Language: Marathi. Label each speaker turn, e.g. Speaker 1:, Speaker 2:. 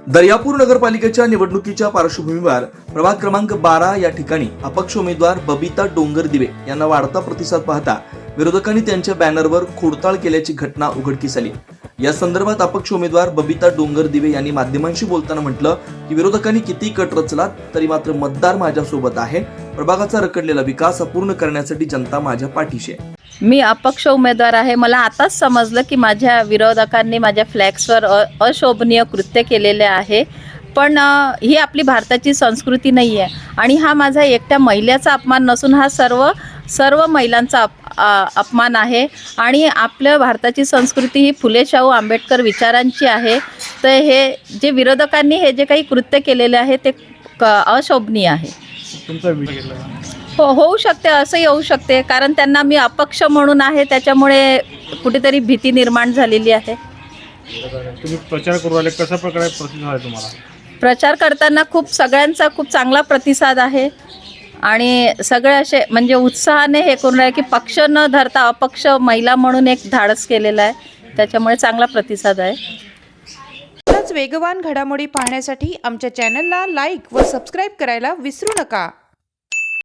Speaker 1: दर्यापूर नगरपालिकेच्या निवडणुकीच्या पार्श्वभूमीवर प्रभाग क्रमांक 12 या ठिकाणी अपक्ष उमेदवार बबिता डोंगरदिवे यांना वाढता प्रतिसाद पाहता विरोधकांनी त्यांच्या बॅनरवर खोडताळ केल्याची घटना उघडकीस आली। या संदर्भात अपक्ष उमेदवार बबिता डोंगरदिवे यांनी माध्यमांशी बोलताना म्हटलं की विरोधकांनी किती कट रचला तरी मात्र मतदार माझ्यासोबत आहे। प्रभागाचा रखडलेला विकास पूर्ण करण्यासाठी जनता माझ्या पाठीशी आहे।
Speaker 2: मी अपक्ष उमेदवार आहे। मला आताच समजलं की माझ्या विरोधकांनी माझ्या फ्लॅक्सवर अशोभनीय कृत्य केलेले आहे, पण ही आपली भारताची संस्कृती नाही आहे आणि हा माझा एकट्या महिलेचा अपमान नसून हा सर्व महिलांचा अपमान आहे आणि आपल्या भारताची संस्कृती ही फुले शाहू आंबेडकर विचारांची आहे। तर हे जे विरोधकांनी हे जे काही कृत्य केलेले आहे ते अशोभनीय आहे। होऊ शकते, असंही होऊ शकते, कारण त्यांना मी अपक्ष म्हणून आहे त्याच्यामुळे कुठेतरी भीती निर्माण झालेली आहे।
Speaker 3: तुम्ही प्रचार करू राहिले, कशा प्रकारे प्रतिसाद आहे तुम्हाला?
Speaker 2: प्रचार करताना सगळ्यांचा खूप चांगला प्रतिसाद आहे आणि सगळे असे म्हणजे उत्साहाने हे करून राहिले की पक्ष न धरता अपक्ष महिला म्हणून एक धाडस केलेला आहे, त्याच्यामुळे चांगला प्रतिसाद आहे।
Speaker 4: वेगवान घडामोडी पाहण्यासाठी आमच्या चॅनलला लाईक व सबस्क्राईब करायला विसरू नका।